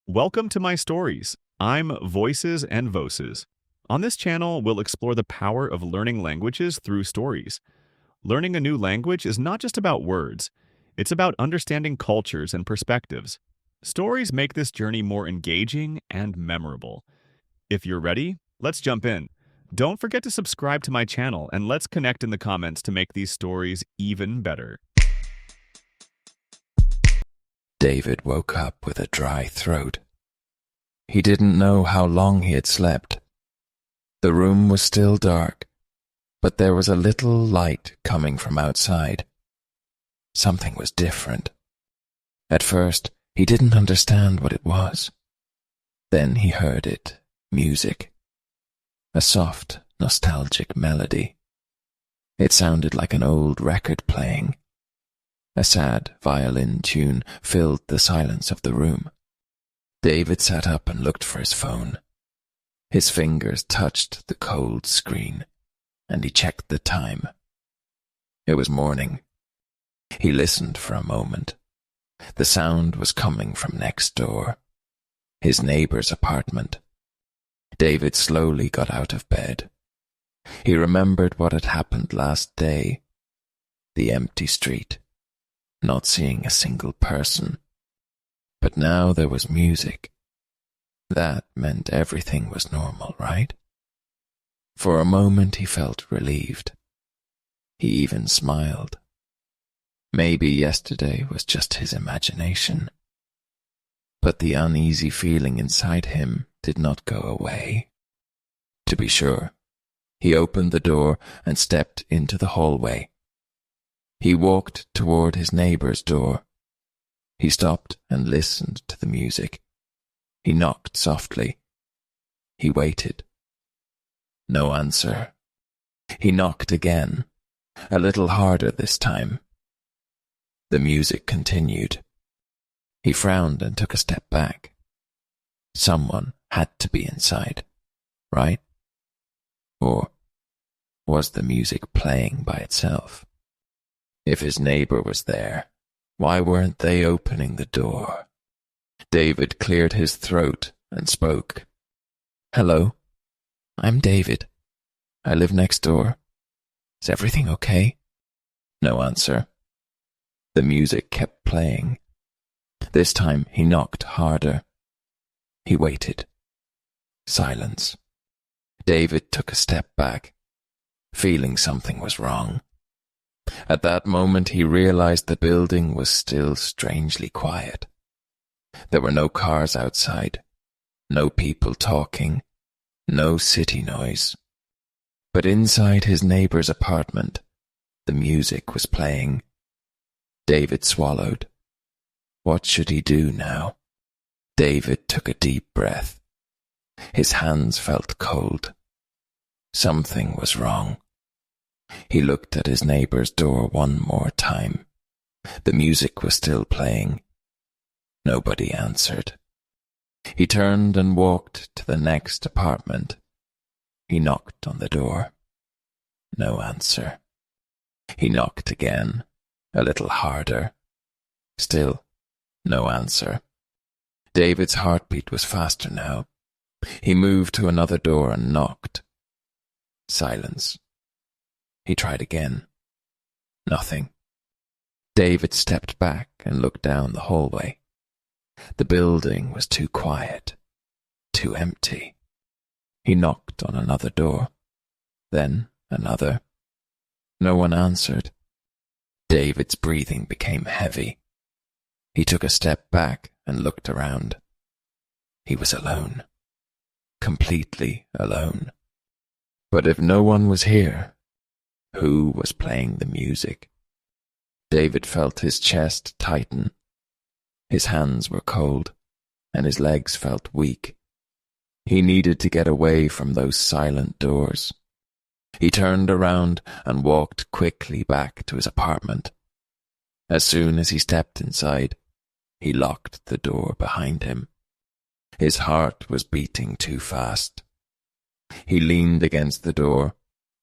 Welcome to my stories. I'm Voices and Voses. On this channel, we'll explore the power of learning languages through stories. Learning a new language is not just about words, it's about understanding cultures and perspectives. Stories make this journey more engaging and memorable. If you're ready, let's jump in. Don't forget to subscribe to my channel and let's connect in the comments to make these stories even better. David woke up with a dry throat. He didn't know how long he had slept. The room was still dark, but there was a little light coming from outside. Something was different. At first, he didn't understand what it was. Then he heard it, music. A soft, nostalgic melody. It sounded like an old record playing. A sad violin tune filled the silence of the room. David sat up and looked for his phone. His fingers touched the cold screen, and he checked the time. It was morning. He listened for a moment. The sound was coming from next door, his neighbor's apartment. David slowly got out of bed. He remembered what had happened last day. The empty street. Not seeing a single person. But now there was music. That meant everything was normal, right? For a moment he felt relieved. He even smiled. Maybe yesterday was just his imagination. But the uneasy feeling inside him did not go away. To be sure, he opened the door and stepped into the hallway. He walked toward his neighbor's door. He stopped and listened to the music. He knocked softly. He waited. No answer. He knocked again, a little harder this time. The music continued. He frowned and took a step back. Someone had to be inside, right? Or was the music playing by itself? If his neighbor was there, why weren't they opening the door? David cleared his throat and spoke. Hello, I'm David. I live next door. Is everything okay? No answer. The music kept playing. This time he knocked harder. He waited. Silence. David took a step back, feeling something was wrong. At that moment he realized the building was still strangely quiet. There were no cars outside, no people talking, no city noise. But inside his neighbor's apartment, the music was playing. David swallowed. What should he do now? David took a deep breath. His hands felt cold. Something was wrong. He looked at his neighbor's door one more time. The music was still playing. Nobody answered. He turned and walked to the next apartment. He knocked on the door. No answer. He knocked again, a little harder. Still, no answer. David's heartbeat was faster now. He moved to another door and knocked. Silence. He tried again. Nothing. David stepped back and looked down the hallway. The building was too quiet, too empty. He knocked on another door, then another. No one answered. David's breathing became heavy. He took a step back and looked around. He was alone. Completely alone. But if no one was here, who was playing the music? David felt his chest tighten. His hands were cold, and his legs felt weak. He needed to get away from those silent doors. He turned around and walked quickly back to his apartment. As soon as he stepped inside, he locked the door behind him. His heart was beating too fast. He leaned against the door,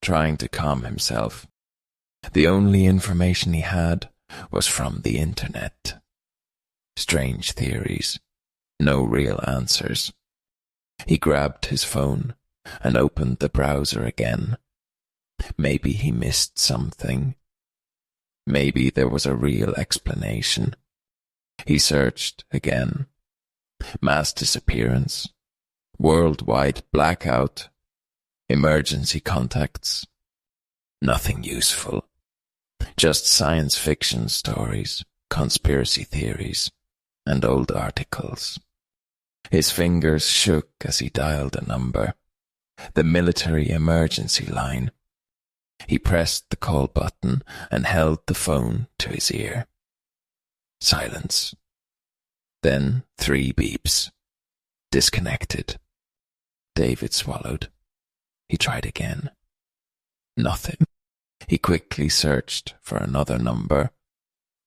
trying to calm himself. The only information he had was from the internet. Strange theories, No real answers. He grabbed his phone and opened the browser again. Maybe he missed something. Maybe there was a real explanation. He searched again. Mass disappearance, worldwide blackout, emergency contacts. Nothing useful. Just science fiction stories, conspiracy theories, and old articles. His fingers shook as he dialed a number. The military emergency line. He pressed the call button and held the phone to his ear. Silence. Then 3 beeps. Disconnected. David swallowed. He tried again. Nothing. He quickly searched for another number.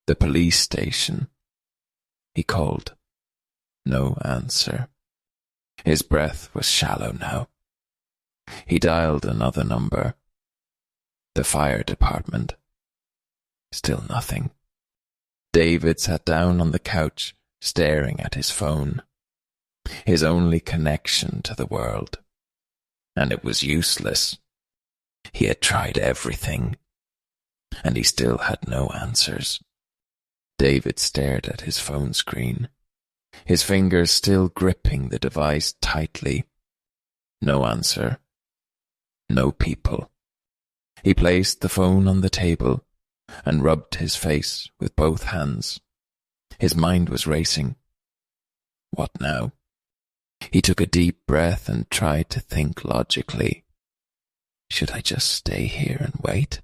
The police station. He called. No answer. His breath was shallow now. He dialed another number. The fire department. Still nothing. David sat down on the couch, staring at his phone. His only connection to the world. And it was useless. He had tried everything. And he still had no answers. David stared at his phone screen, his fingers still gripping the device tightly. No answer. No people. He placed the phone on the table and rubbed his face with both hands. His mind was racing. What now? He took a deep breath and tried to think logically. Should I just stay here and wait?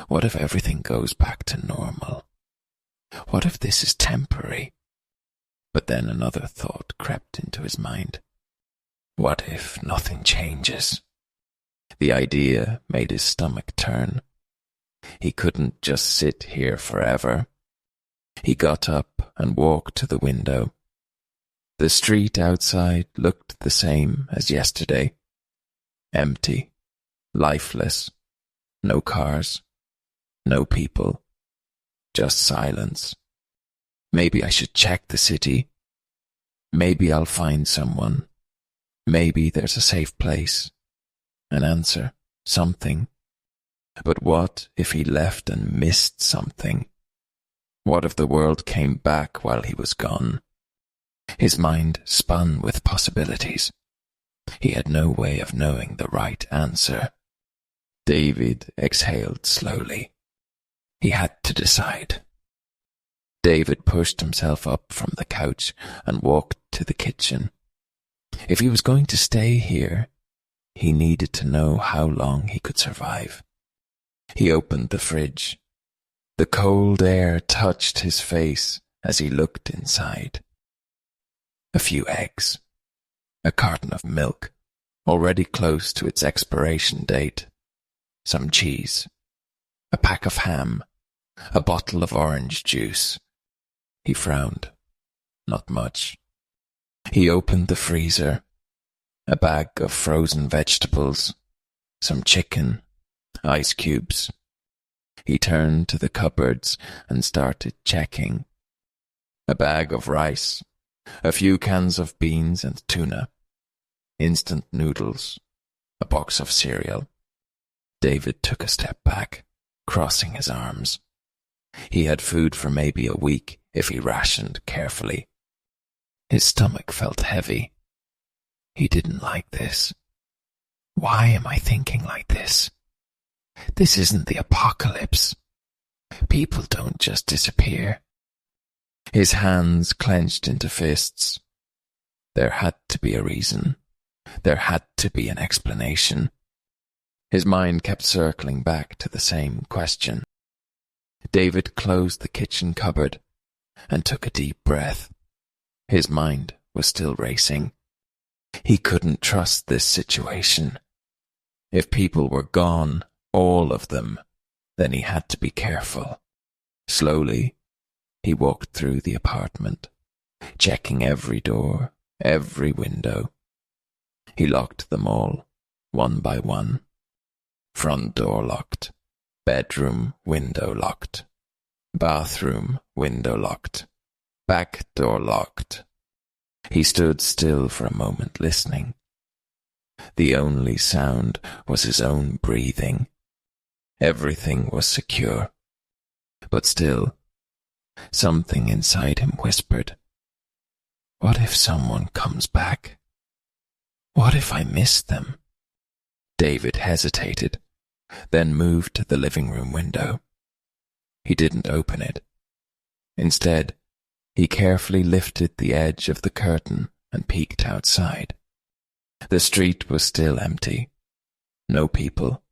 What if everything goes back to normal? What if this is temporary? But then another thought crept into his mind. What if nothing changes? The idea made his stomach turn. He couldn't just sit here forever. He got up and walked to the window. The street outside looked the same as yesterday. Empty, lifeless, no cars, no people, just silence. Maybe I should check the city. Maybe I'll find someone. Maybe there's a safe place. An answer, something. But what if he left and missed something? What if the world came back while he was gone? His mind spun with possibilities. He had no way of knowing the right answer. David exhaled slowly. He had to decide. David pushed himself up from the couch and walked to the kitchen. If he was going to stay here, he needed to know how long he could survive. He opened the fridge. The cold air touched his face as he looked inside. A few eggs. A carton of milk, already close to its expiration date. Some cheese. A pack of ham. A bottle of orange juice. He frowned. Not much. He opened the freezer. A bag of frozen vegetables. Some chicken. Ice cubes. He turned to the cupboards and started checking. A bag of rice. A few cans of beans and tuna. Instant noodles. A box of cereal. David took a step back, crossing his arms. He had food for maybe a week if he rationed carefully. His stomach felt heavy. He didn't like this. Why am I thinking like this? This isn't the apocalypse. People don't just disappear. His hands clenched into fists. There had to be a reason. There had to be an explanation. His mind kept circling back to the same question. David closed the kitchen cupboard and took a deep breath. His mind was still racing. He couldn't trust this situation. If people were gone, all of them, then he had to be careful. Slowly, he walked through the apartment, checking every door, every window. He locked them all, one by one. Front door locked. Bedroom window locked. Bathroom window locked. Back door locked. He stood still for a moment, listening. The only sound was his own breathing. Everything was secure. But still, something inside him whispered, "What if someone comes back? What if I miss them?" David hesitated, then moved to the living room window. He didn't open it. Instead, he carefully lifted the edge of the curtain and peeked outside. The street was still empty. No people.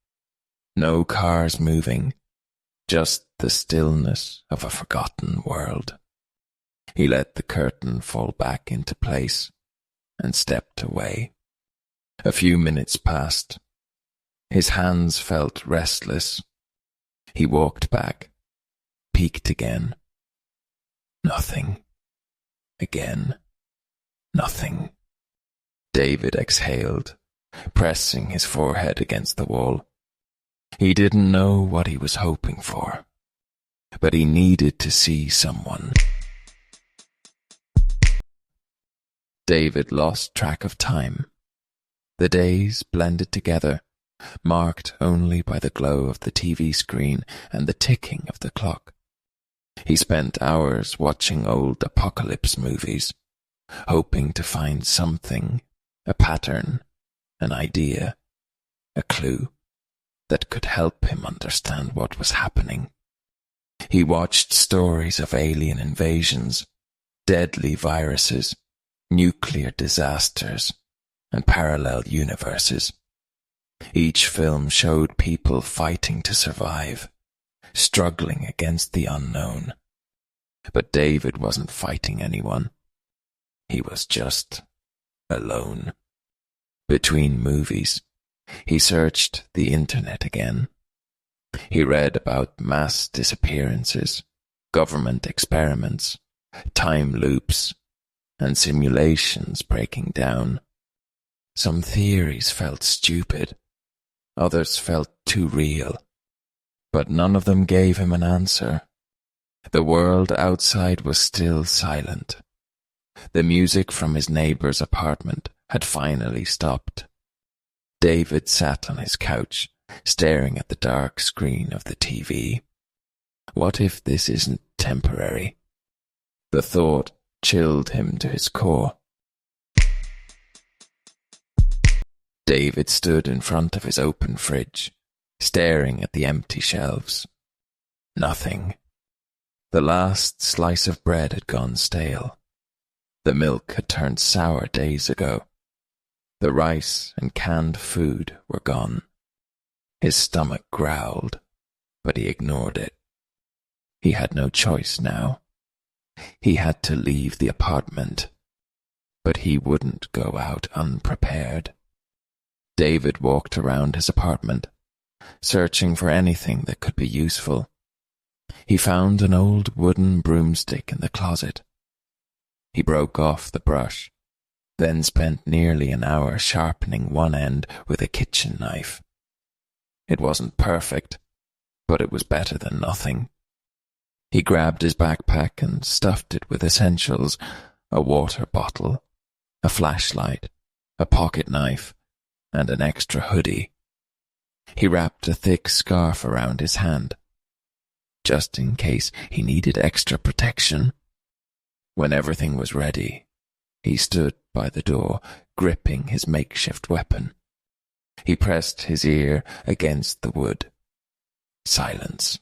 No cars moving. Just the stillness of a forgotten world. He let the curtain fall back into place and stepped away. A few minutes passed. His hands felt restless. He walked back, peeked again. Nothing. Again. Nothing. David exhaled, pressing his forehead against the wall. He didn't know what he was hoping for, but he needed to see someone. David lost track of time. The days blended together, marked only by the glow of the TV screen and the ticking of the clock. He spent hours watching old apocalypse movies, hoping to find something, a pattern, an idea, a clue that could help him understand what was happening. He watched stories of alien invasions, deadly viruses, nuclear disasters, and parallel universes. Each film showed people fighting to survive, struggling against the unknown. But David wasn't fighting anyone. He was just alone. Between movies, he searched the internet again. He read about mass disappearances, government experiments, time loops, and simulations breaking down. Some theories felt stupid, others felt too real, but none of them gave him an answer. The world outside was still silent. The music from his neighbor's apartment had finally stopped. David sat on his couch, staring at the dark screen of the TV. What if this isn't temporary? The thought chilled him to his core. David stood in front of his open fridge, staring at the empty shelves. Nothing. The last slice of bread had gone stale. The milk had turned sour days ago. The rice and canned food were gone. His stomach growled, but he ignored it. He had no choice now. He had to leave the apartment, but he wouldn't go out unprepared. David walked around his apartment, searching for anything that could be useful. He found an old wooden broomstick in the closet. He broke off the brush, then spent nearly an hour sharpening one end with a kitchen knife. It wasn't perfect, but it was better than nothing. He grabbed his backpack and stuffed it with essentials: a water bottle, a flashlight, a pocket knife, and an extra hoodie. He wrapped a thick scarf around his hand, just in case he needed extra protection. When everything was ready, he stood by the door, gripping his makeshift weapon. He pressed his ear against the wood. Silence.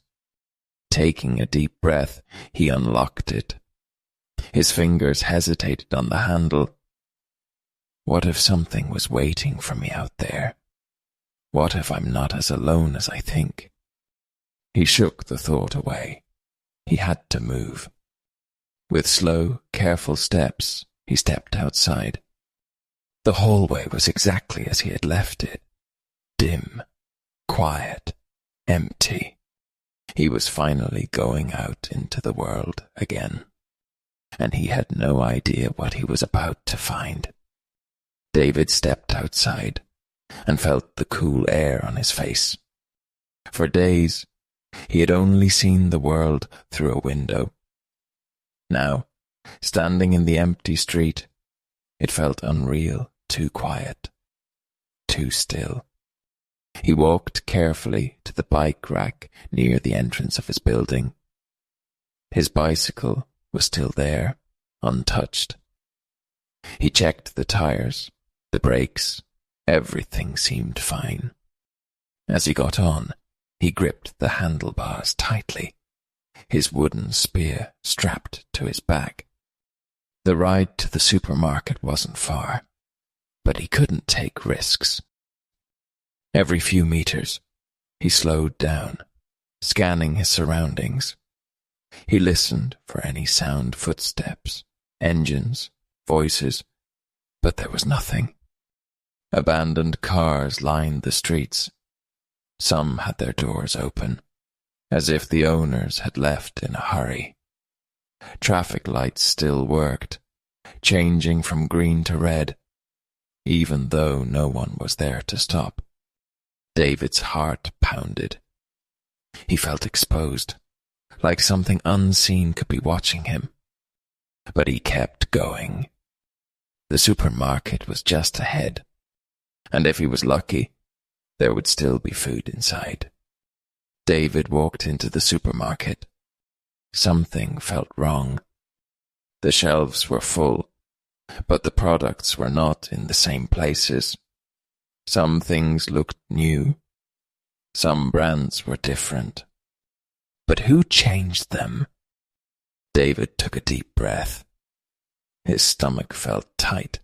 Taking a deep breath, he unlocked it. His fingers hesitated on the handle. What if something was waiting for me out there? What if I'm not as alone as I think? He shook the thought away. He had to move. With slow, careful steps, he stepped outside. The hallway was exactly as he had left it. Dim, quiet, empty. He was finally going out into the world again, and he had no idea what he was about to find. David stepped outside and felt the cool air on his face. For days, he had only seen the world through a window. Now, standing in the empty street, It felt unreal, too quiet, too still. He walked carefully to the bike rack near the entrance of his building. His bicycle was still there, untouched. He checked the tires, the brakes, everything seemed fine. As he got on, he gripped the handlebars tightly, his wooden spear strapped to his back. The ride to the supermarket wasn't far, but he couldn't take risks. Every few meters, he slowed down, scanning his surroundings. He listened for any sound, footsteps, engines, voices, but there was nothing. Abandoned cars lined the streets. Some had their doors open, as if the owners had left in a hurry. Traffic lights still worked, changing from green to red, even though no one was there to stop. David's heart pounded. He felt exposed, like something unseen could be watching him. But he kept going. The supermarket was just ahead, and if he was lucky, there would still be food inside. David walked into the supermarket. Something felt wrong. The shelves were full, but the products were not in the same places. Some things looked new. Some brands were different. But who changed them? David took a deep breath. His stomach felt tight.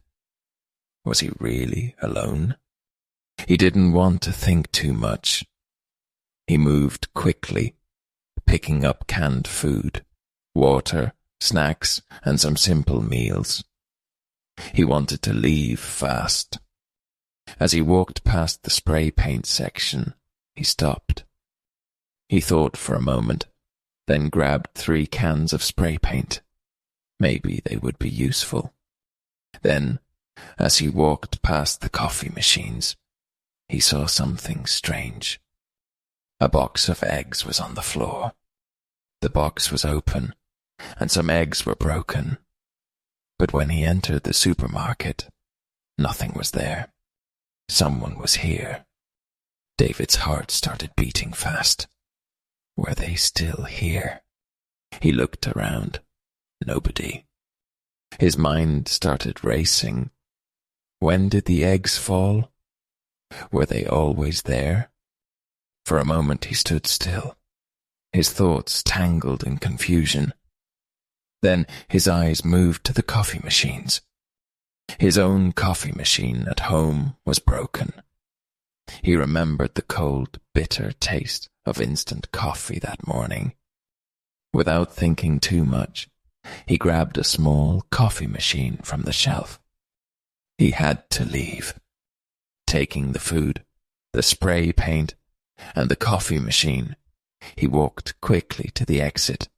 Was he really alone? He didn't want to think too much. He moved quickly, picking up canned food, water, snacks, and some simple meals. He wanted to leave fast. As he walked past the spray paint section, he stopped. He thought for a moment, then grabbed 3 cans of spray paint. Maybe they would be useful. Then, as he walked past the coffee machines, he saw something strange. A box of eggs was on the floor. The box was open, and some eggs were broken. But when he entered the supermarket, nothing was there. Someone was here. David's heart started beating fast. Were they still here? He looked around. Nobody. His mind started racing. When did the eggs fall? Were they always there? For a moment he stood still, his thoughts tangled in confusion. Then his eyes moved to the coffee machines. His own coffee machine at home was broken. He remembered the cold, bitter taste of instant coffee that morning. Without thinking too much, he grabbed a small coffee machine from the shelf. He had to leave. Taking the food, the spray paint, and the coffee machine, he walked quickly to the exit.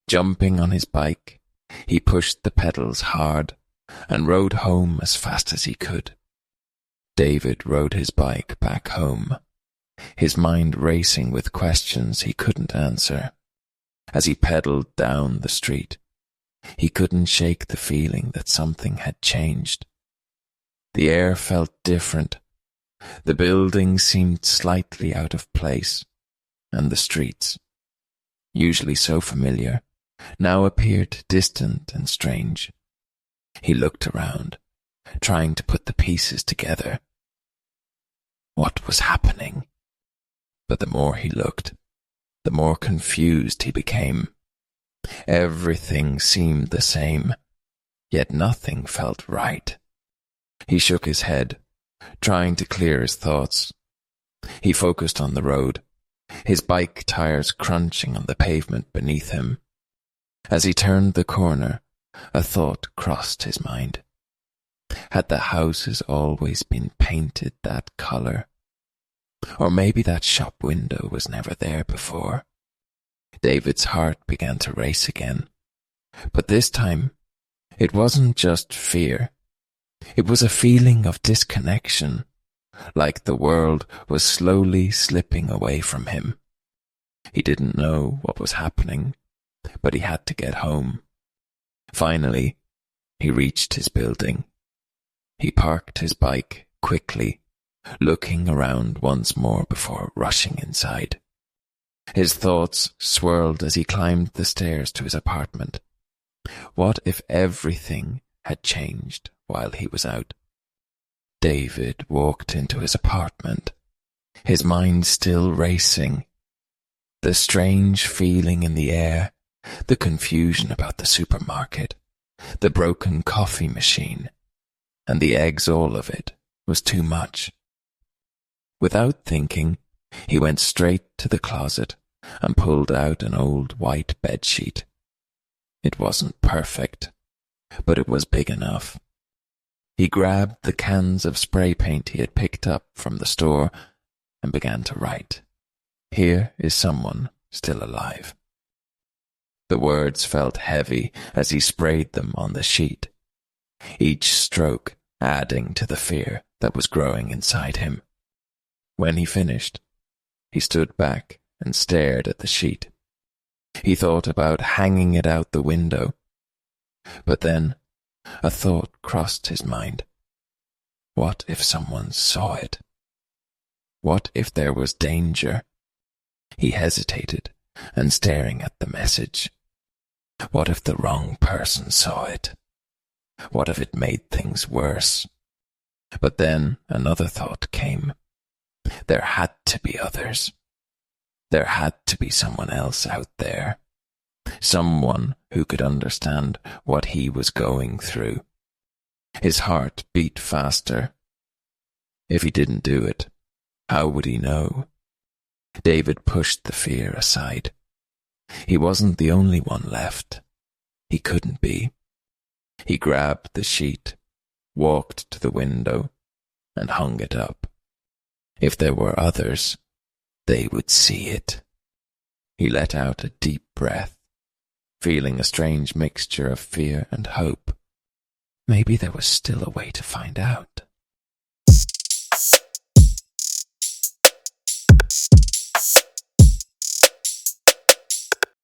Jumping on his bike, he pushed the pedals hard and rode home as fast as he could. David rode his bike back home, his mind racing with questions he couldn't answer. As he pedaled down the street, he couldn't shake the feeling that something had changed. The air felt different. The buildings seemed slightly out of place, and the streets, usually so familiar, now appeared distant and strange. He looked around, trying to put the pieces together. What was happening? But the more he looked, the more confused he became. Everything seemed the same, yet nothing felt right. He shook his head, trying to clear his thoughts. He focused on the road, his bike tires crunching on the pavement beneath him. As he turned the corner, a thought crossed his mind. Had the houses always been painted that color? Or maybe that shop window was never there before. David's heart began to race again. But this time, it wasn't just fear. It was a feeling of disconnection, like the world was slowly slipping away from him. He didn't know what was happening, but he had to get home. Finally, he reached his building. He parked his bike quickly, looking around once more before rushing inside. His thoughts swirled as he climbed the stairs to his apartment. What if everything had changed while he was out? David walked into his apartment, his mind still racing. The strange feeling in the air, the confusion about the supermarket, the broken coffee machine, and the eggs, all of it was too much. Without thinking, he went straight to the closet and pulled out an old white bedsheet. It wasn't perfect, but it was big enough. He grabbed the cans of spray paint he had picked up from the store and began to write. Here is someone still alive. The words felt heavy as he sprayed them on the sheet, each stroke adding to the fear that was growing inside him. When he finished, he stood back and stared at the sheet. He thought about hanging it out the window, but then a thought crossed his mind. What if someone saw it? What if there was danger? He hesitated and staring at the message. What if the wrong person saw it? What if it made things worse? But then another thought came. There had to be others. There had to be someone else out there. Someone who could understand what he was going through. His heart beat faster. If he didn't do it, how would he know? David pushed the fear aside. He wasn't the only one left. He couldn't be. He grabbed the sheet, walked to the window, and hung it up. If there were others, they would see it. He let out a deep breath, feeling a strange mixture of fear and hope. Maybe there was still a way to find out.